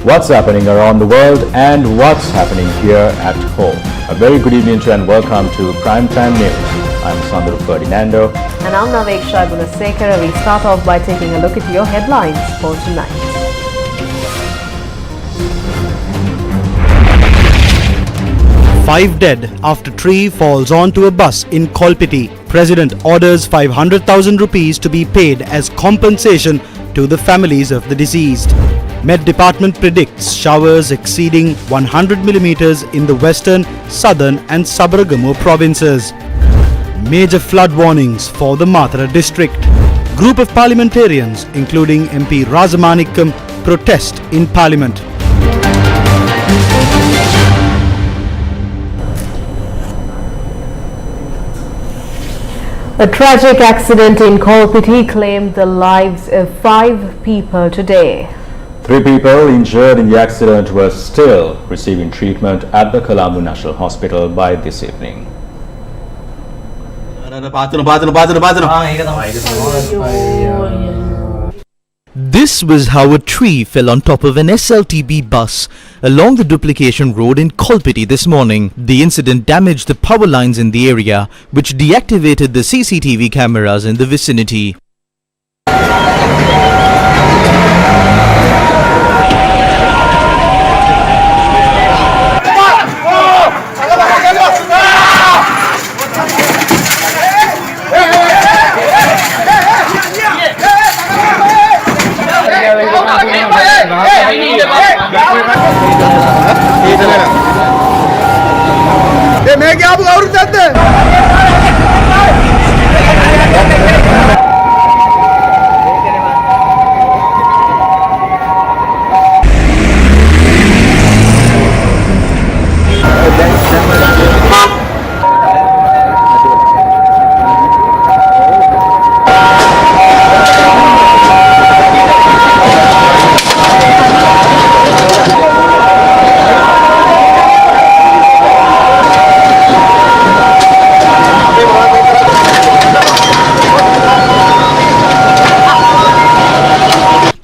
what's happening around the world and what's happening here at home. A very good evening to and welcome to Primetime News. I'm Sandro Ferdinando. And I'm Naveksha Gunasekara. We start off by taking a look at your headlines for tonight. Five dead after tree falls onto a bus in Kolpiti. President orders 500,000 rupees to be paid as compensation to the families of the deceased. Met Department predicts showers exceeding 100 millimeters in the western, southern and Sabaragamu provinces. Major flood warnings for the Mathura district. Group of parliamentarians including MP Rajamanikam protest in parliament. A tragic accident in Kolpiti claimed the lives of 5 people today. 3 people injured in the accident were still receiving treatment at the Colombo National Hospital by this evening. This was how a tree fell on top of an SLTB bus along the duplication road in Kolpiti this morning. The incident damaged the power lines in the area, which deactivated the CCTV cameras in the vicinity.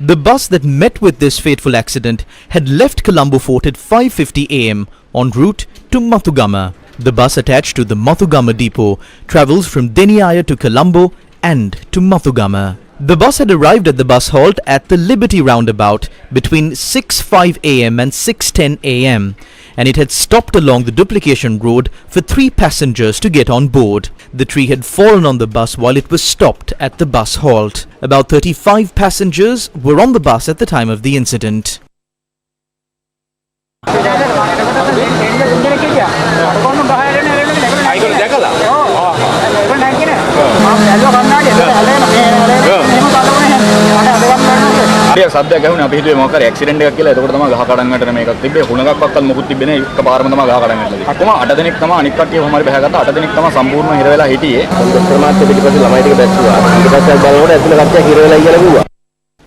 The bus that met with this fateful accident had left Colombo Fort at 5:50 am en route to Mathugama. The bus attached to the Mathugama depot travels from Deniaya to Colombo and to Mathugama. The bus had arrived at the bus halt at the Liberty roundabout between 6:05 am and 6:10 am, and it had stopped along the duplication road for 3 passengers to get on board. The tree had fallen on the bus while it was stopped at the bus halt. About 35 passengers were on the bus at the time of the incident. සද්දයක් ඇහුණා අපි හිතුවේ මොකක් හරි accident එකක් කියලා. එතකොට තමයි ගහ කඩන් වැටෙන මේකක් තිබ්බේ. හුණගක්වත් මොකුත් තිබ්බේ නෑ. එකපාරම තමයි ගහ කඩන් වැටලා. අක්කම 8 දෙනෙක් තමයි අනිත් කට්ටිය කොහොම හරි බහගත්තා. 8 දෙනෙක් තමයි සම්පූර්ණයෙන් හිර වෙලා හිටියේ. ප්‍රමාද පිටිපස්සේ ළමයි ටික බැස්සුවා. ඊට පස්සේ බලනකොට ඇතුළේ කට්ටියක් හිර වෙලා කියලා කිව්වා.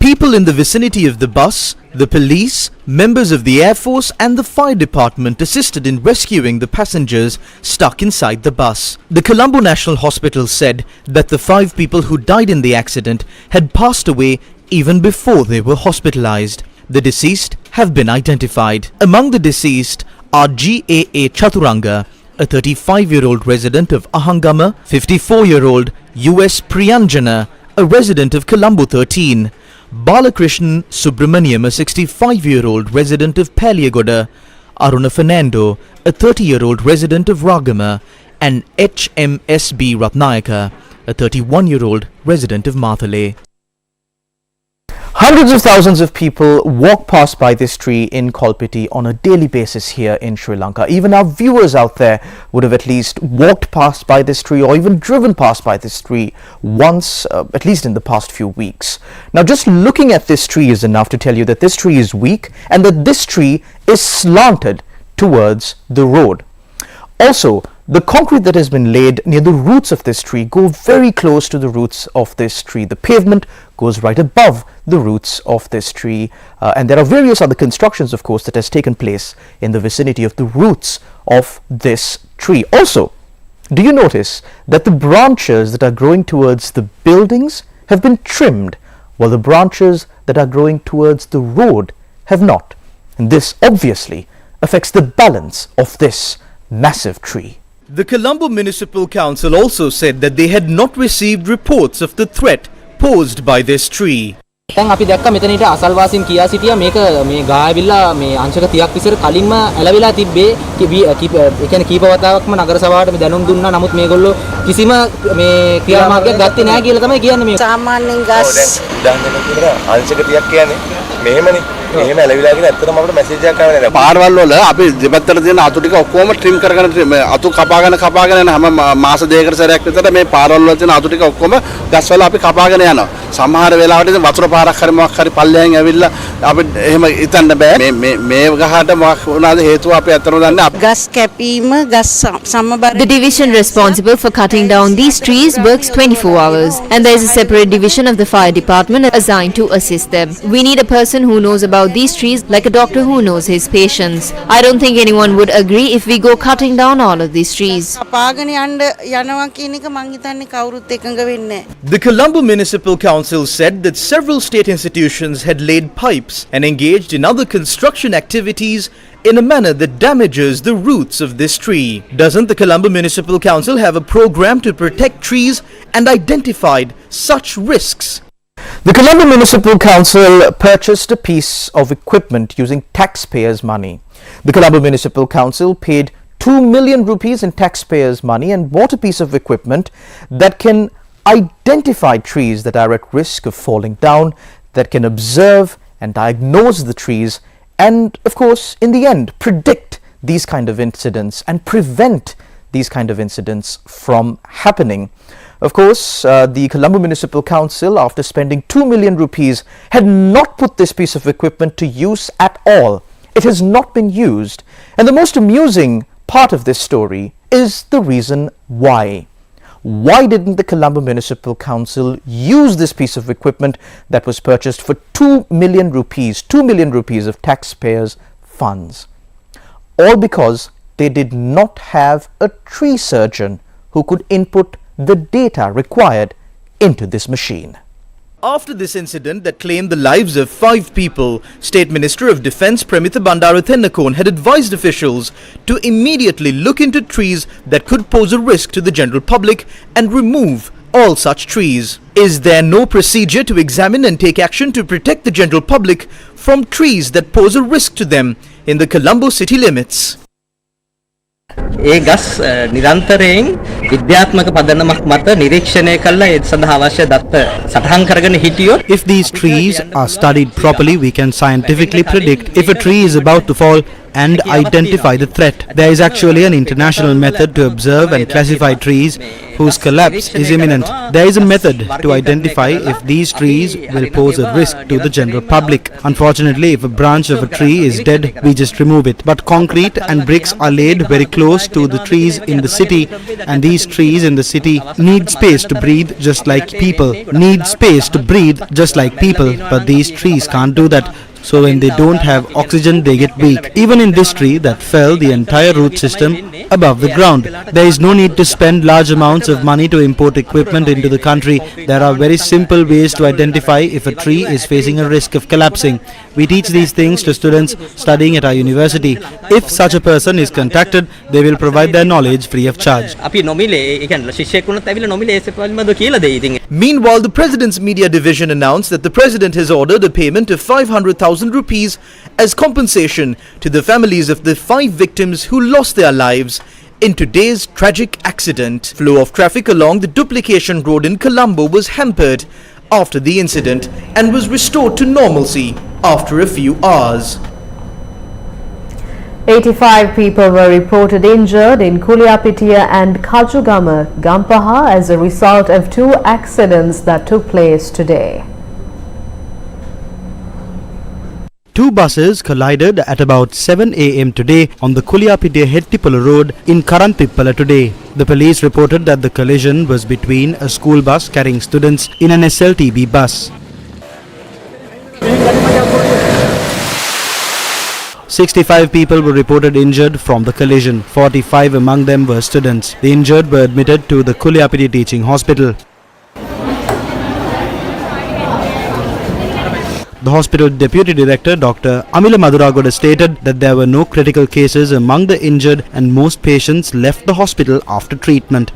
People in the vicinity of the bus, the police, members of the Air Force and the fire department assisted in rescuing the passengers stuck inside the bus. The Colombo National Hospital said that the 5 people who died in the accident had passed away even before they were hospitalized. The deceased have been identified. Among the deceased are GAA Chaturanga, a 35-year-old resident of Ahangama, 54-year-old US Priyanjana, a resident of Colombo 13, Balakrishnan Subramaniam, a 65-year-old resident of Paliagoda, Aruna Fernando, a 30-year-old resident of Ragama, and HMSB Ratnayaka, a 31-year-old resident of Mathale. Hundreds of thousands of people walk past by this tree in Kolpiti on a daily basis here in Sri Lanka. Even our viewers out there would have at least walked past by this tree or even driven past by this tree once, at least in the past few weeks. Now, just looking at this tree is enough to tell you that this tree is weak and that this tree is slanted towards the road. Also, the concrete that has been laid near the roots of this tree go very close to the roots of this tree. The pavement goes right above the roots of this tree, and there are various other constructions, of course, that has taken place in the vicinity of the roots of this tree. Also, do you notice that the branches that are growing towards the buildings have been trimmed, while the branches that are growing towards the road have not? And this obviously affects the balance of this massive tree. The Colombo Municipal Council also said that they had not received reports of the threat posed by this tree. දැන් අපි දැක්ක මෙතනට අසල්වාසීන් කියා සිටියා මේක මේ ගායවිල්ලා මේ අංශක 30ක් විතර කලින්ම ඇලවිලා තිබ්බේ ඒ කියන්නේ කීප වතාවක්ම නගර සභාවට මේ දැනුම් දුන්නා නමුත් මේගොල්ලෝ කිසිම මේ ක්‍රියාමාර්ගයක් ගත්තේ නැහැ කියලා තමයි කියන්නේ මේ සාමාන්‍යයෙන් ගස් උදාහරණයක් අංශක 30ක් කියන්නේ මෙහෙමනේ එහෙම ඇලවිලා කියන ඇත්තටම අපිට මැසේජ් එකක් ආවේ නැහැ. පාරවල් වල අපි දෙපැත්තට තියෙන අතු ටික ඔක්කොම ට්‍රිම් කරගෙන අතු කපාගෙන යන හැම මාස දෙකකට සැරයක් විතර මේ පාරවල් වල තියෙන අතු ටික ඔක්කොම ගස්වල අපි කපාගෙන යනවා. සමහර වෙලාවට ඉතින් වතුර පාරක් හරි මොකක් හරි පල්ලෙහෙන් ඇවිල්ලා අපි එහෙම හිතන්න බෑ. මේ ගහට මොකක් වුණාද හේතුව අපි ඇත්තටම දන්නේ නැහැ. ගස් කැපීම ගස් සමබර. The division responsible for cutting down these trees works 24 hours and there is a separate division of the fire department assigned to assist them. We need a person who knows about these trees like a doctor who knows his patients. I don't think anyone would agree if we go cutting down all of these trees. පාගන යනවා කියන එක මං හිතන්නේ කවුරුත් එකඟ වෙන්නේ නැහැ. The Colombo Municipal Council said that several state institutions had laid pipes and engaged in other construction activities in a manner that damages the roots of this tree. Doesn't the Colombo Municipal Council have a program to protect trees and identified such risks? The Colombo Municipal Council purchased a piece of equipment using taxpayers' money. The Colombo Municipal Council paid 2 million rupees in taxpayers' money and bought a piece of equipment that can identify trees that are at risk of falling down, that can observe and diagnose the trees and, of course, in the end, predict these kind of incidents and prevent these kind of incidents from happening. Of course, the Colombo Municipal Council, after spending 2 million rupees, had not put this piece of equipment to use at all. It has not been used. And the most amusing part of this story is the reason why. Why didn't the Colombo Municipal Council use this piece of equipment that was purchased for 2 million rupees of taxpayers' funds? All because they did not have a tree surgeon who could input the data required into this machine. After this incident that claimed the lives of 5 people, State Minister of Defence Premitha Bandarathenakone had advised officials to immediately look into trees that could pose a risk to the general public and remove all such trees. Is there no procedure to examine and take action to protect the general public from trees that pose a risk to them in the Colombo city limits? ඒ ගස් නිරන්තරයෙන් විද්‍යාත්මක පදනමක් මත නිරීක්ෂණය කළා ඒ සඳහා අවශ්‍ය දත්ත සටහන් කරගෙන හිටියොත් If these trees are studied properly, we can scientifically predict if a tree is about to fall and identify the threat. There is actually an international method to observe and classify trees whose collapse is imminent. There is a method to identify if these trees will pose a risk to the general public. Unfortunately, if a branch of a tree is dead, we just remove it. But concrete and bricks are laid very close to the trees in the city, and these trees in the city need space to breathe just like people. But these trees can't do that. So when they don't have oxygen, they get weak. Even in this tree that fell the entire root system above the ground. There is no need to spend large amounts of money to import equipment into the country. There are very simple ways to identify if a tree is facing a risk of collapsing. We teach these things to students studying at our university. If such a person is contacted, they will provide their knowledge free of charge. Meanwhile, the President's Media Division announced that the President has ordered a payment of 500,000 rupees as compensation to the families of the 5 victims who lost their lives in today's tragic accident. Flow of traffic along the duplication road in Colombo was hampered after the incident and was restored to normalcy after a few hours. 85 people were reported injured in Kuliapitia and Kajugama, Gampaha as a result of 2 accidents that took place today. 2 buses collided at about 7 a.m. today on the Kuliapitia Hettipula road in Karantippala today. The police reported that the collision was between a school bus carrying students in an SLTB bus. 65 people were reported injured from the collision. 45 among them were students. The injured were admitted to the Kuliapitia Teaching Hospital. The hospital deputy director Dr. Amila Maduragoda stated that there were no critical cases among the injured and most patients left the hospital after treatment.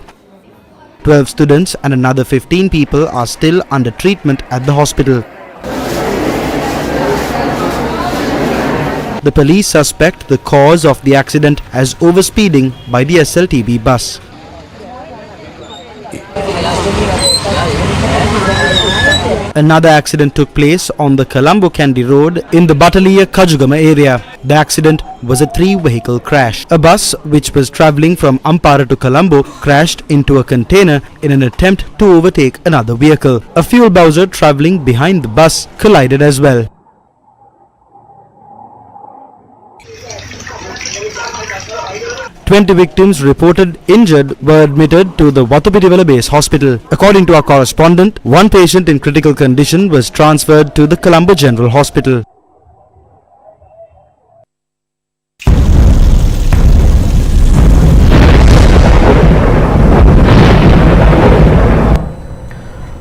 12 students and another 15 people are still under treatment at the hospital. The police suspect the cause of the accident as overspeeding by the SLTB bus. Another accident took place on the Colombo-Kandy road in the Battaliya Kajugama area. The accident was a 3-vehicle crash. A bus which was travelling from Ampara to Colombo crashed into a container in an attempt to overtake another vehicle. A fuel bowser travelling behind the bus collided as well. "20 victims reported injured were admitted to the Watupitivala Base Hospital. According to our correspondent, one patient in critical condition was transferred to the Colombo General Hospital.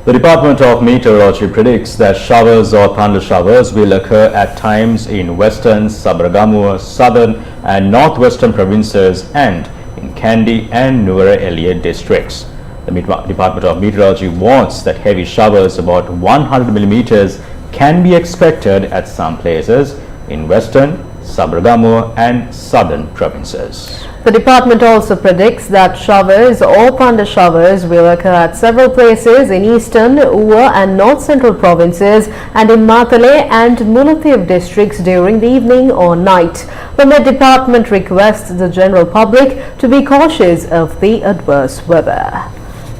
The Department of Meteorology predicts that showers or thunder showers will occur at times in western, Sabaragamuwa, southern and northwestern provinces and in Kandy and Nuwara Eliya districts. The Department of Meteorology warns that heavy showers about 100 millimeters can be expected at some places in western, Sabaragamuwa and southern provinces. The department also predicts that showers or thunder showers will occur at several places in eastern, Uva and north central provinces and in Matale and Mullaitivu districts during the evening or night. The Met Department requests the general public to be cautious of the adverse weather.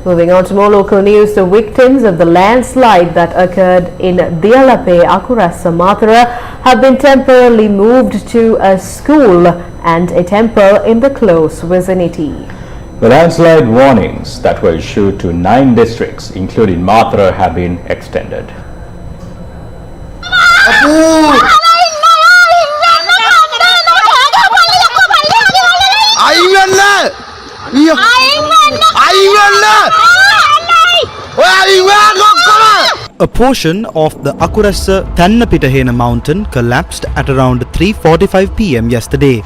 Moving on to more local news, the victims of the landslide that occurred in Dialape, Akurasa, Mathura have been temporarily moved to a school and a temple in the close vicinity. The landslide warnings that were issued to 9 districts, including Mathura, have been extended. A portion of the Akurasa Thannapitahena mountain collapsed at around 3:45 p.m. yesterday.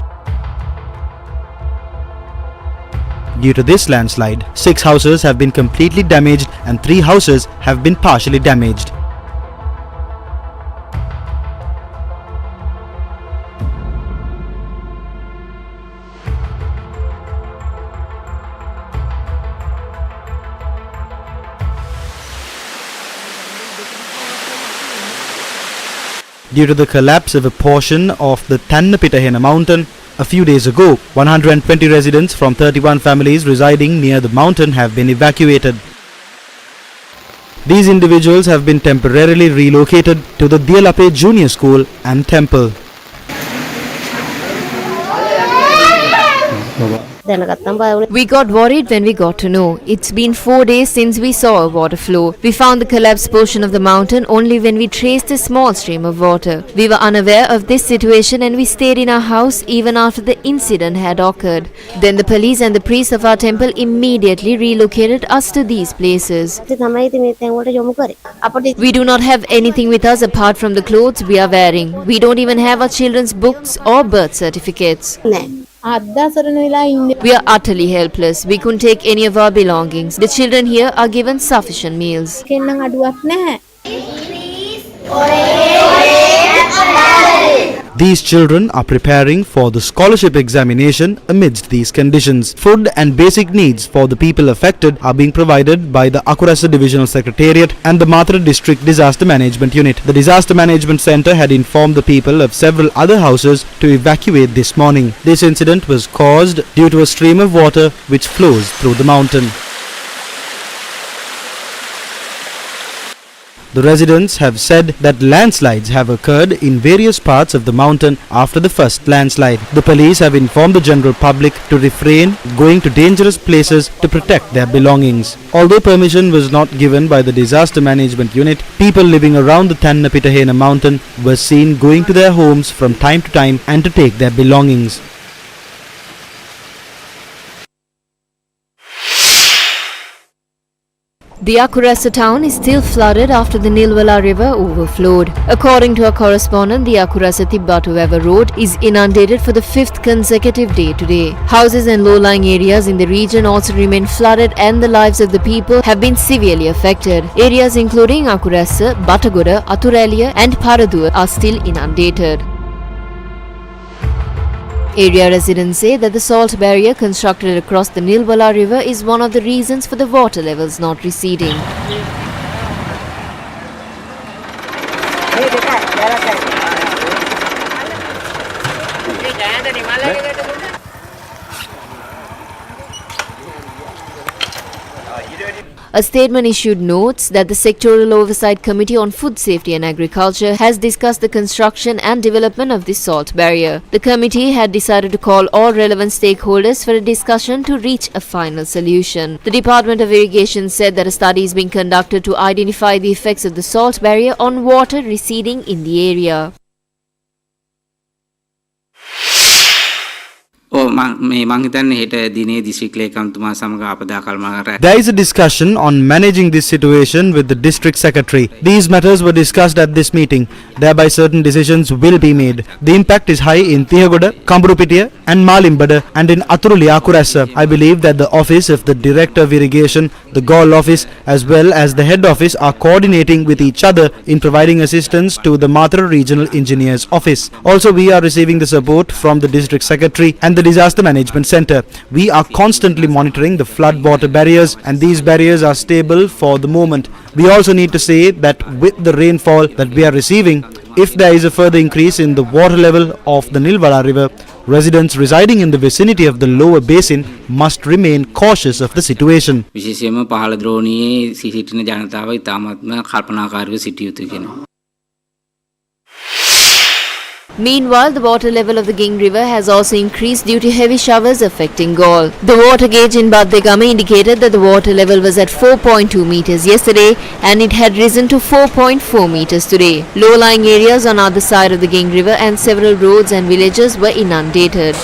Due to this landslide, 6 houses have been completely damaged and 3 houses have been partially damaged. Due to the collapse of a portion of the Thannapitahena mountain, a few days ago, 120 residents from 31 families residing near the mountain have been evacuated. These individuals have been temporarily relocated to the Dialape Junior School and Temple. We got worried when we got to know. It's been 4 days since we saw a water flow. We found the collapsed portion of the mountain only when we traced a small stream of water. We were unaware of this situation and we stayed in our house even after the incident had occurred. Then the police and the priests of our temple immediately relocated us to these places. We do not have anything with us apart from the clothes we are wearing. We don't even have our children's books or birth certificates. We are utterly helpless. We couldn't take any of our belongings. The children here are given sufficient meals. These children are preparing for the scholarship examination amidst these conditions. Food and basic needs for the people affected are being provided by the Akurasa Divisional Secretariat and the Mathura District Disaster Management Unit. The Disaster Management Center had informed the people of several other houses to evacuate this morning. This incident was caused due to a stream of water which flows through the mountain. The residents have said that landslides have occurred in various parts of the mountain after the first landslide. The police have informed the general public to refrain going to dangerous places to protect their belongings. Although permission was not given by the Disaster Management Unit, people living around the Thannapitahena mountain were seen going to their homes from time to time and to take their belongings. The Akurasa town is still flooded after the Nilwala river overflowed. According to our correspondent, the Akurasa Tibbatuweva road is inundated for the 5th consecutive day today. Houses and low-lying areas in the region also remain flooded and the lives of the people have been severely affected. Areas including Akurasa, Batagoda, Aturaliya and Paraduwa are still inundated. Area residents say that the salt barrier constructed across the Nilwala river is one of the reasons for the water levels not receding. A statement issued notes that the Sectoral Oversight Committee on Food Safety and Agriculture has discussed the construction and development of this salt barrier. The committee had decided to call all relevant stakeholders for a discussion to reach a final solution. The Department of Irrigation said that a study is being conducted to identify the effects of the salt barrier on water receding in the area. There is a discussion on managing this situation with the district secretary. These matters were discussed at this meeting. Thereby certain decisions will be made. The impact is high in Tihagoda, Kamburupitiya and Malimbada and in Aturuli Akurasa. I believe that the office of the Director of Irrigation, the GOL office as well as the head office are coordinating with each other in providing assistance to the Mathura Regional Engineers Office. Also, we are receiving the support from the district secretary and the Disaster Management Center. We are constantly monitoring the flood water barriers and these barriers are stable for the moment. We also need to say that with the rainfall that we are receiving, if there is a further increase in the water level of the Nilwala river, residents residing in the vicinity of the lower basin must remain cautious of the situation. Meanwhile, the water level of the Ging River has also increased due to heavy showers affecting Gaul. The water gauge in Baddegama indicated that the water level was at 4.2 meters yesterday and it had risen to 4.4 meters today. Low-lying areas on other side of the Ging River and several roads and villages were inundated.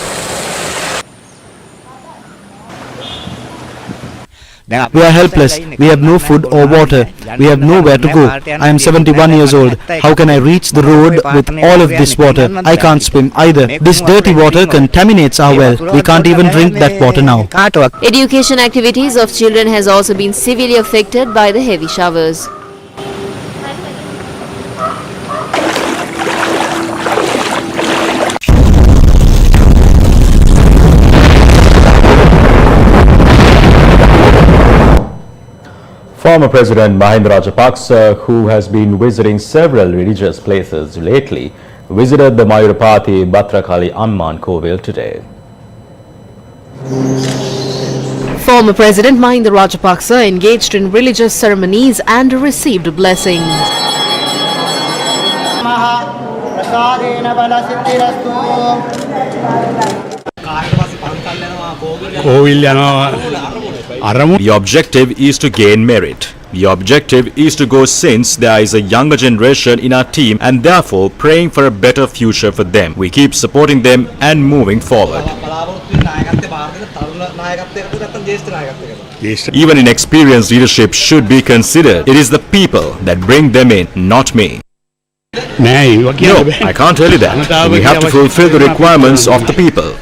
We are helpless. We have no food or water. We have nowhere to go. I am 71 years old. How can I reach the road with all of this water? I can't swim either. This dirty water contaminates our well. We can't even drink that water now. Education activities of children has also been severely affected by the heavy showers. Former President Mahinda Rajapaksa, who has been visiting several religious places lately, visited the Mayurapati Bhatrakali Amman Kovil today. Former President Mahinda Rajapaksa engaged in religious ceremonies and received blessings. The objective is to gain merit. The objective is to go since there is a younger generation in our team and therefore praying for a better future for them. We keep supporting them and moving forward. Even inexperienced leadership should be considered. It is the people that bring them in, not me. No, I can't tell you that. We have to fulfill the requirements of the people.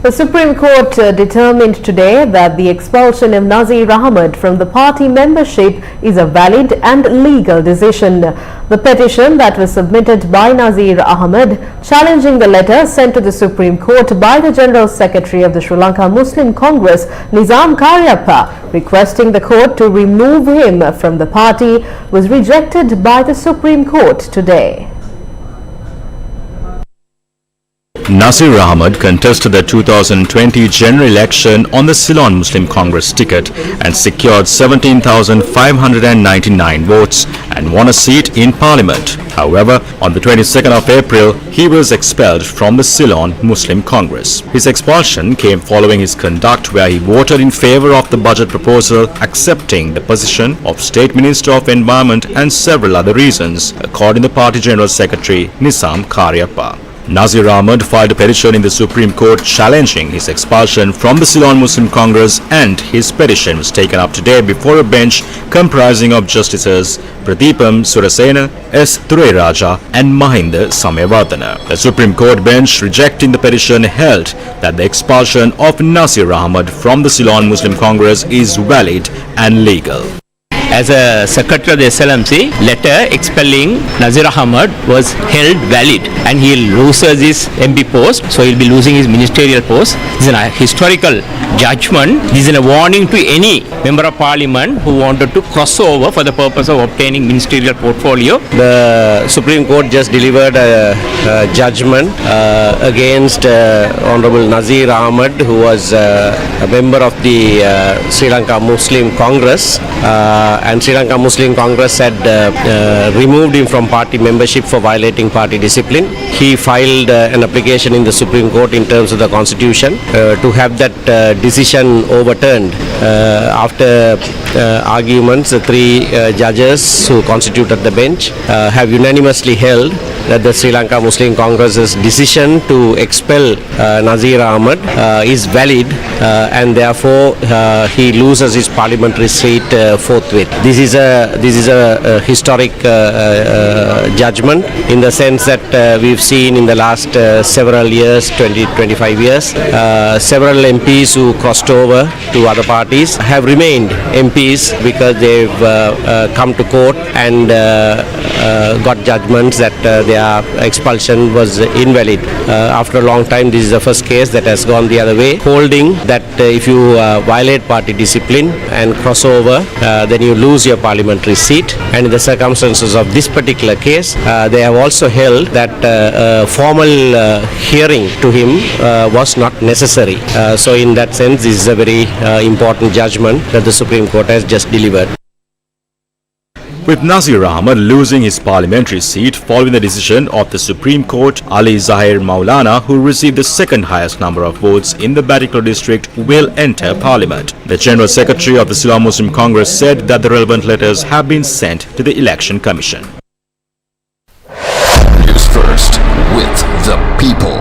The Supreme Court determined today that the expulsion of Nazir Ahmed from the party membership is a valid and legal decision. The petition that was submitted by Nazir Ahmed challenging the letter sent to the Supreme Court by the General Secretary of the Sri Lanka Muslim Congress, Nizam Karyappa, requesting the court to remove him from the party was rejected by the Supreme Court today. Nazir Ahmed contested the 2020 general election on the Ceylon Muslim Congress ticket and secured 17,599 votes and won a seat in Parliament. However, on the 22nd of April, he was expelled from the Ceylon Muslim Congress. His expulsion came following his conduct where he voted in favor of the budget proposal, accepting the position of State Minister of Environment and several other reasons, according to the party General Secretary Nizam Karyappa. Nazir Ahmad filed a petition in the Supreme Court challenging his expulsion from the Ceylon Muslim Congress, and his petition was taken up today before a bench comprising of Justices Pradeepam Surasena, S. Thurairaja and Mahinda Samyavardhana. The Supreme Court bench rejecting the petition held that the expulsion of Nazir Ahmad from the Ceylon Muslim Congress is valid and legal. As a secretary of the SLMC, letter expelling Nazir Ahmad was held valid and he loses his MP post, so he'll be losing his ministerial post. This is a historical judgment. This is a warning to any member of parliament who wanted to cross over for the purpose of obtaining ministerial portfolio. The Supreme Court just delivered a judgment against Honorable Nazir Ahmad, who was a member of the Sri Lanka Muslim Congress. And Sri Lanka Muslim Congress had removed him from party membership for violating party discipline. He filed an application in the Supreme Court in terms of the Constitution to have that decision overturned. After arguments, the three judges who constituted the bench have unanimously held that the Sri Lanka Muslim Congress's decision to expel Nazir Ahmad is valid, and therefore he loses his parliamentary seat forthwith. This is a historic judgment in the sense that we've seen in the last several years, 20-25 years, several MPs who crossed over to other parties have remained MPs because they've come to court and got judgments that their expulsion was invalid. After a long time, this is the first case that has gone the other way, holding that if you violate party discipline and cross over, then you lose your parliamentary seat. And in the circumstances of this particular case, they have also held that formal hearing to him was not necessary. So in that sense, this is a very important judgment that the Supreme Court has just delivered. With Nazir Ahmad losing his parliamentary seat following the decision of the Supreme Court, Ali Zahir Maulana, who received the second highest number of votes in the Batticaloa district, will enter parliament. The General Secretary of the Ceylon Muslim Congress said that the relevant letters have been sent to the Election Commission. News first with the people.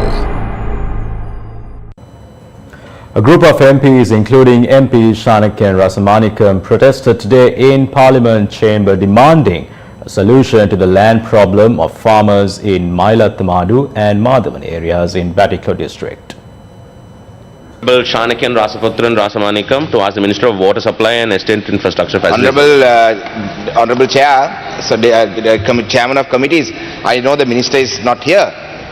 A group of MPs, including MP Shanakyan Rasamanikam, protested today in Parliament chamber demanding a solution to the land problem of farmers in Mailathamadu and Madhavan areas in Batticaloa district. Honorable Shanakyan Rasamanikam to ask the Minister of Water Supply and Estate Infrastructure Facilities. Honorable Chair, so the Chairman of Committees, I know the Minister is not here,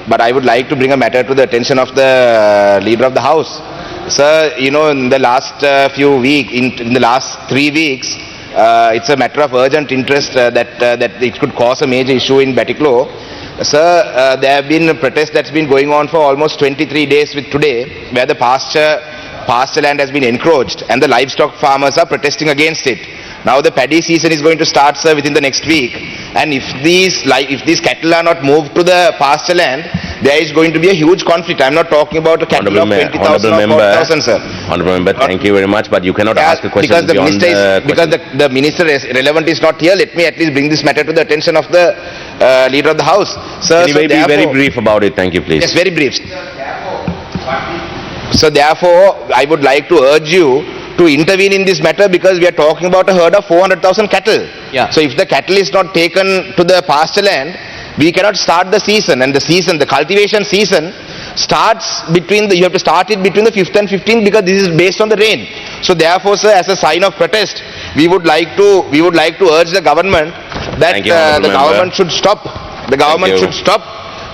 but I would like to bring a matter to the attention of the Leader of the House. Sir, you know, in the last few weeks, in the last 3 weeks, it's a matter of urgent interest that it could cause a major issue in Batticaloa. Sir, there have been protests that's been going on for almost 23 days with today, where the pasture land has been encroached and the livestock farmers are protesting against it. Now the paddy season is going to start, sir, within the next week, and if these cattle are not moved to the pasture land, there is going to be a huge conflict. I am not talking about a cattle of 20,000 or 40,000, sir. Honorable member, thank you very much, but you cannot ask a question because the minister is relevant is not here. Let me at least bring this matter to the attention of the Leader of the House, sir. Can you be very brief about it? Thank you, please. Yes, very brief. So therefore, I would like to urge you to intervene in this matter, because we are talking about a herd of 400,000 cattle. Yeah. So if the cattle is not taken to the pasture land, we cannot start the season, and the cultivation season starts you have to start it between the 5th and 15th, because this is based on the rain. So therefore, sir, as a sign of protest, we would like to urge the government that the government should stop. The government should stop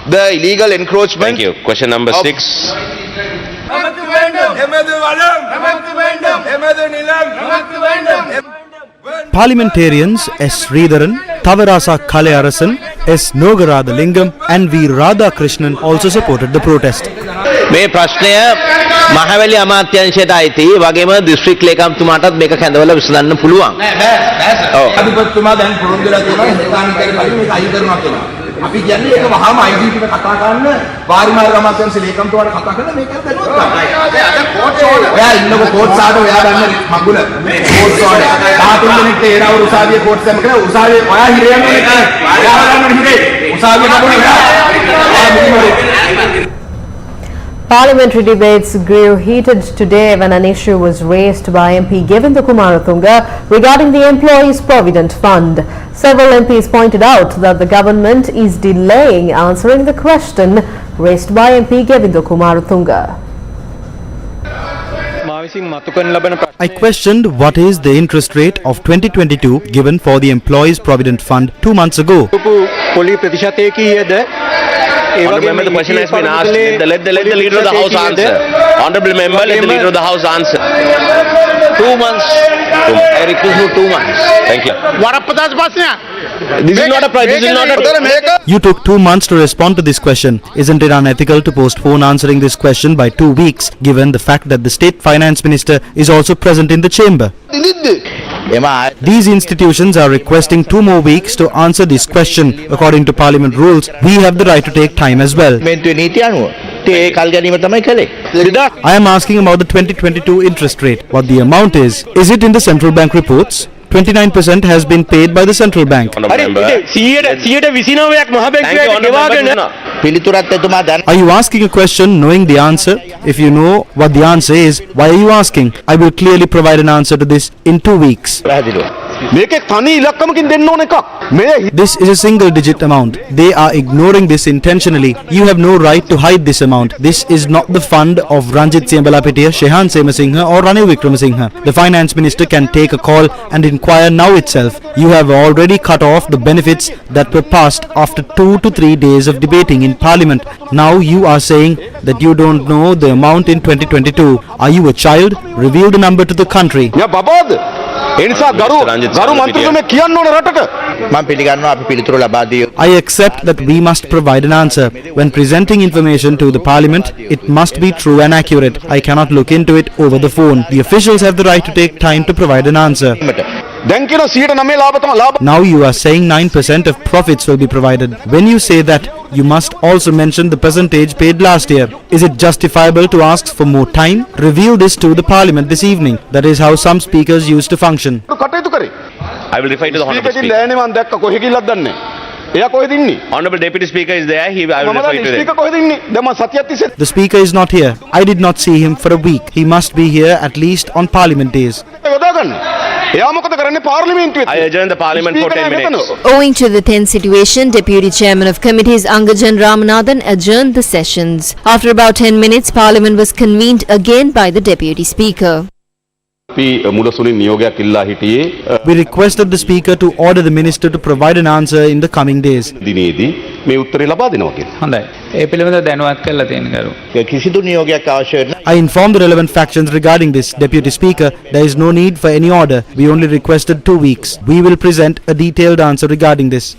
the illegal encroachment. Thank you. Question number 6. Parliamentarians S. Sridharan, Thavarasa Kalearasan, S. Nogarada Lingam and V. Radhakrishnan also supported the protest. මේ ප්‍රශ්නය මහවැලි අමාත්‍යාංශයට අයිති වගේම district ලේකම්තුමාටත් මේක කැඳවලා විසඳන්න පුළුවන්. ඔව්. අධිපතිතුමා දැන් පුරුදු වෙලා තියෙනවා හිතානිකේ කලින් මේක අයිති කරනවා කියලා. අපි කියන්නේ ඒක වහාම IGP එක කතා කරන්න වාරිමාර්ග අමාත්‍යාංශ ලේකම්තුමාට කතා කරලා මේක දැනුවත් කරනවා. අද කෝට් ඕඩර්. ඔයා ඉන්නකො කෝට් සාඩ ඔයා ගන්න මගුල. Court order. 13 දෙනෙක්ට ඒරවුරු උසාවියේ කෝට් සෑම කරලා උසාවියේ ඔයා හිරේ යන්නේ නැහැ. ඔයා ගන්න හිරේ. Parliamentary debates grew heated today when an issue was raised by MP Govinda Kumaratunga regarding the Employees Provident Fund. Several MPs pointed out that the government is delaying answering the question raised by MP Govinda Kumaratunga. I questioned what is the interest rate of 2022 given for the Employees Provident Fund 2 months ago. Honourable member, the question has been asked. Let the leader of the house answer. Honourable member, let the leader of the house answer. 2 months. I request for 2 months. Thank you. This is not a price. This is not a. You took 2 months to respond to this question. Isn't it unethical to postpone answering this question by 2 weeks, given the fact that the State Finance Minister is also present in the chamber? These institutions are requesting 2 more weeks to answer this question. According to Parliament rules, we have the right to take time as well. I am asking about the 2022 interest rate, what the amount is. Is it in the central bank reports? 29% has been paid by the central bank. Are you asking a question knowing the answer? If you know what the answer is, why are you asking? I will clearly provide an answer to this in 2 weeks. This is a single digit amount. They are ignoring this intentionally. You have no right to hide this amount. This is not the fund of Ranjit Siambalapitiya, Shehan Semasinghe or Ranil Wickramasinghe. The finance minister can take a call and inquire now itself. You have already cut off the benefits that were passed after 2 to 3 days of debating in Parliament. Now you are saying that you don't know the amount in 2022. Are you a child? Reveal the number to the country. I accept that we must provide an answer. When presenting information to the Parliament, it must be true and accurate. I cannot look into it over the phone. The officials have the right to take time to provide an answer. Now you are saying 9% of profits will be provided. When you say that, you must also mention the percentage paid last year. Is it justifiable to ask for more time? Reveal this to the Parliament this evening. That is how some speakers used to function. I will refer to the Honourable Speaker. Honourable Deputy Speaker is there. I will refer to them. The Speaker is not here. I did not see him for a week. He must be here at least on Parliament days. I adjourn the Parliament for 10 minutes. Owing to the tense situation, Deputy Chairman of Committees Angajan Ramanathan adjourned the sessions. After about 10 minutes, Parliament was convened again by the Deputy Speaker. We requested the Speaker to order the Minister to provide an answer in the coming days. I informed the relevant factions regarding this. Deputy Speaker, there is no need for any order. We only requested 2 weeks. We will present a detailed answer regarding this.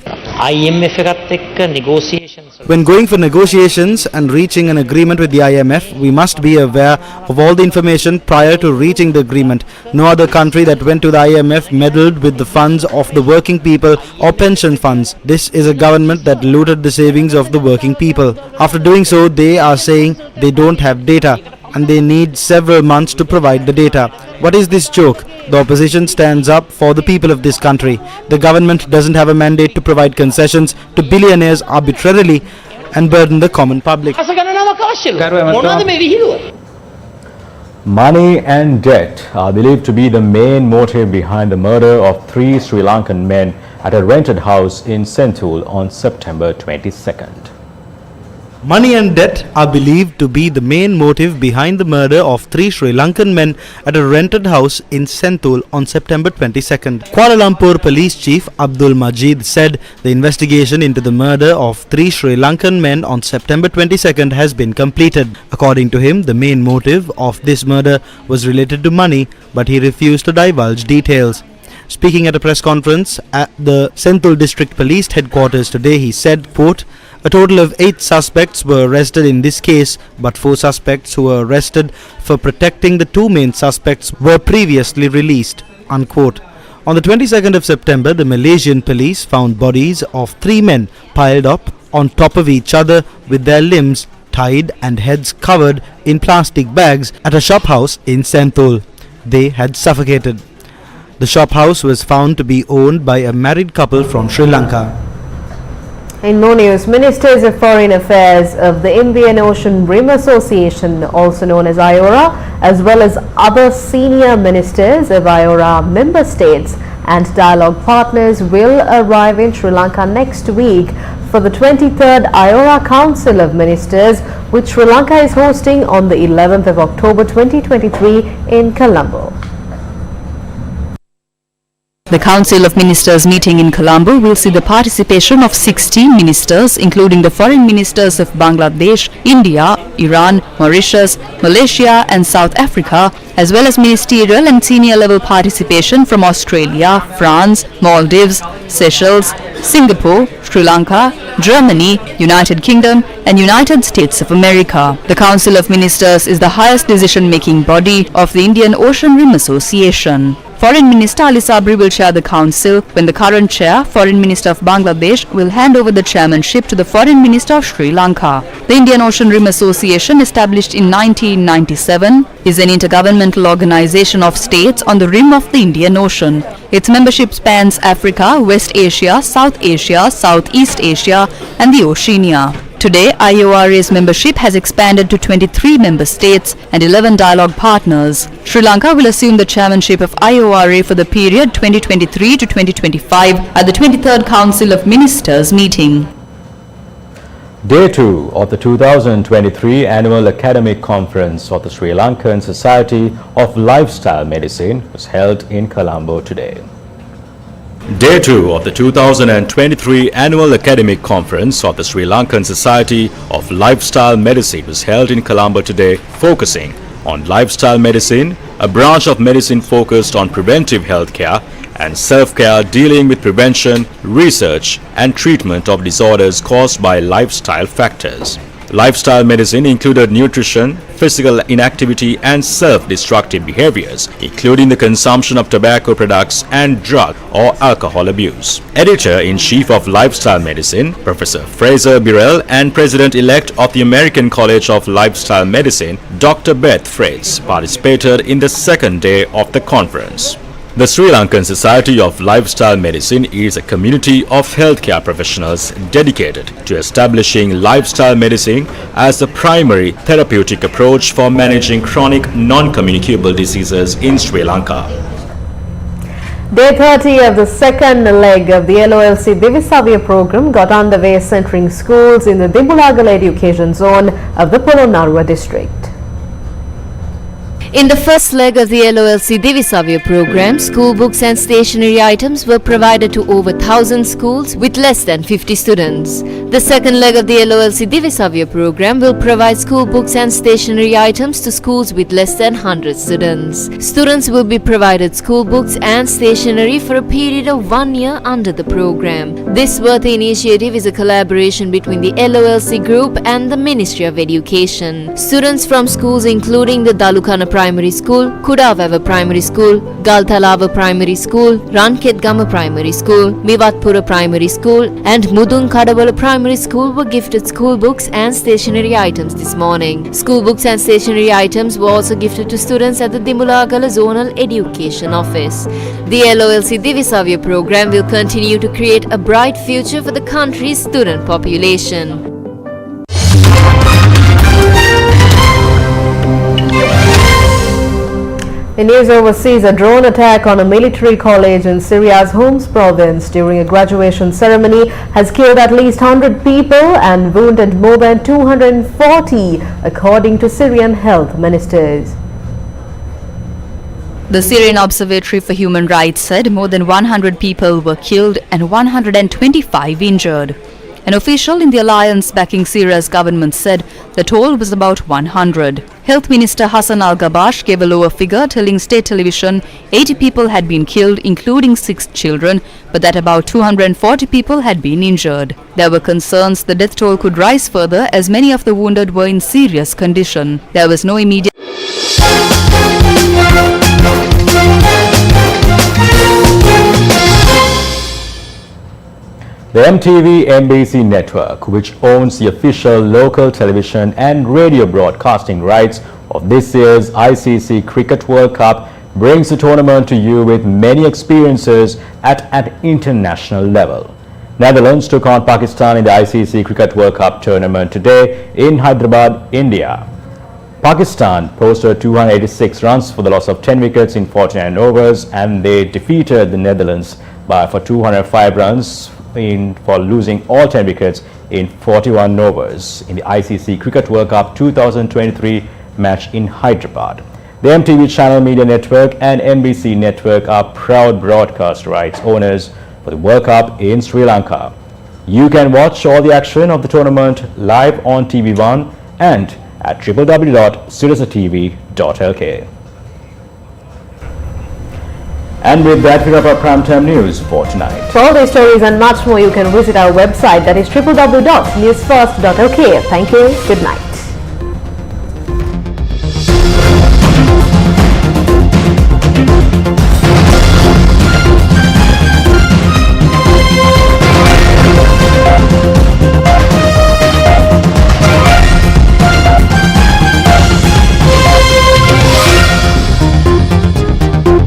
When going for negotiations and reaching an agreement with the IMF, we must be aware of all the information prior to reaching the agreement. No other country that went to the IMF meddled with the funds of the working people or pension funds. This is a government that looted the savings of the working people. After doing so, they are saying they don't have data and they need several months to provide the data. What is this joke? The opposition stands up for the people of this country. The government doesn't have a mandate to provide concessions to billionaires arbitrarily and burden the common public. Money and debt are believed to be the main motive behind the murder of 3 Sri Lankan men at a rented house in Senthul on September 22nd. Money and debt are believed to be the main motive behind the murder of 3 Sri Lankan men at a rented house in Senthul on September 22nd. Kuala Lumpur Police Chief Abdul Majid said the investigation into the murder of 3 Sri Lankan men on September 22nd has been completed. According to him, the main motive of this murder was related to money, but he refused to divulge details. Speaking at a press conference at the Senthul District Police Headquarters today, he said, quote, "A total of 8 suspects were arrested in this case, but 4 suspects who were arrested for protecting the 2 main suspects were previously released." Unquote. On the 22nd of September, the Malaysian police found bodies of 3 men piled up on top of each other with their limbs tied and heads covered in plastic bags at a shop house in Senthul. They had suffocated. The shop house was found to be owned by a married couple from Sri Lanka. In more news, Ministers of Foreign Affairs of the Indian Ocean Rim Association, also known as IORA, as well as other senior ministers of IORA member states and dialogue partners will arrive in Sri Lanka next week for the 23rd IORA Council of Ministers, which Sri Lanka is hosting on the 11th of October 2023 in Colombo. The Council of Ministers meeting in Colombo will see the participation of 16 ministers, including the foreign ministers of Bangladesh, India, Iran, Mauritius, Malaysia and South Africa, as well as ministerial and senior level participation from Australia, France, Maldives, Seychelles, Singapore, Sri Lanka, Germany, United Kingdom and United States of America. The Council of Ministers is the highest decision-making body of the Indian Ocean Rim Association. Foreign Minister Ali Sabri will chair the council when the current chair, Foreign Minister of Bangladesh, will hand over the chairmanship to the Foreign Minister of Sri Lanka. The Indian Ocean Rim Association, established in 1997, is an intergovernmental organization of states on the rim of the Indian Ocean. Its membership spans Africa, West Asia, South Asia, Southeast Asia and the Oceania. Today, IORA's membership has expanded to 23 member states and 11 dialogue partners. Sri Lanka will assume the chairmanship of IORA for the period 2023 to 2025 at the 23rd Council of Ministers meeting. Day 2 of the 2023 Annual Academic Conference of the Sri Lankan Society of Lifestyle Medicine was held in Colombo today. Day 2 of the 2023 Annual Academic Conference of the Sri Lankan Society of Lifestyle Medicine was held in Colombo today, focusing on lifestyle medicine, a branch of medicine focused on preventive healthcare and self-care, dealing with prevention, research and treatment of disorders caused by lifestyle factors. Lifestyle medicine included nutrition, physical inactivity and self-destructive behaviors, including the consumption of tobacco products and drug or alcohol abuse. Editor-in-Chief of Lifestyle Medicine, Professor Fraser Birrell, and President-elect of the American College of Lifestyle Medicine, Dr. Beth Freites, participated in the second day of the conference. The Sri Lankan Society of Lifestyle Medicine is a community of healthcare professionals dedicated to establishing lifestyle medicine as the primary therapeutic approach for managing chronic non-communicable diseases in Sri Lanka. Day 30 of the second leg of the LOLC Divisavya program got underway, centering schools in the Dimbulagal education zone of the Polonnaruwa district. In the first leg of the LOLC Divisavya program, school books and stationery items were provided to over 1,000 schools with less than 50 students. The second leg of the LOLC Divisavya program will provide school books and stationery items to schools with less than 100 students. Students will be provided school books and stationery for a period of 1 year under the program. This worthy initiative is a collaboration between the LOLC group and the Ministry of Education. Students from schools including the Dalukana Primary School, Kudawava Primary School, Galtalava Primary School, Ranketgama Primary School, Miwatpura Primary School and Mudun Kadawala Primary School were gifted school books and stationery items this morning. School books and stationery items were also gifted to students at the Dimbulagala Zonal Education Office. The LOLC Divisavya program will continue to create a bright future for the country's student population. In news overseas, a drone attack on a military college in Syria's Homs province during a graduation ceremony has killed at least 100 people and wounded more than 240, according to Syrian health ministers. The Syrian Observatory for Human Rights said more than 100 people were killed and 125 injured. An official in the alliance backing Syria's government said the toll was about 100. Health Minister Hassan al-Gabash gave a lower figure, telling state television 80 people had been killed, including 6 children, but that about 240 people had been injured. There were concerns the death toll could rise further as many of the wounded were in serious condition. There was no immediate The MTV NBC network, which owns the official local television and radio broadcasting rights of this year's ICC Cricket World Cup, brings the tournament to you with many experiences at an international level. Netherlands took on Pakistan in the ICC Cricket World Cup tournament today in Hyderabad, India. Pakistan posted 286 runs for the loss of 10 wickets in 49 overs, and they defeated the Netherlands for 205 runs for losing all 10 wickets in 41 overs in the ICC Cricket World Cup 2023 match in Hyderabad. The MTV Channel Media Network and NBC Network are proud broadcast rights owners for the World Cup in Sri Lanka. You can watch all the action of the tournament live on TV1 and at www.siriusatv.lk. And with that, we wrap up primetime news for tonight. For all these stories and much more, you can visit our website, that is www.newsfirst.lk. Thank you. Good night.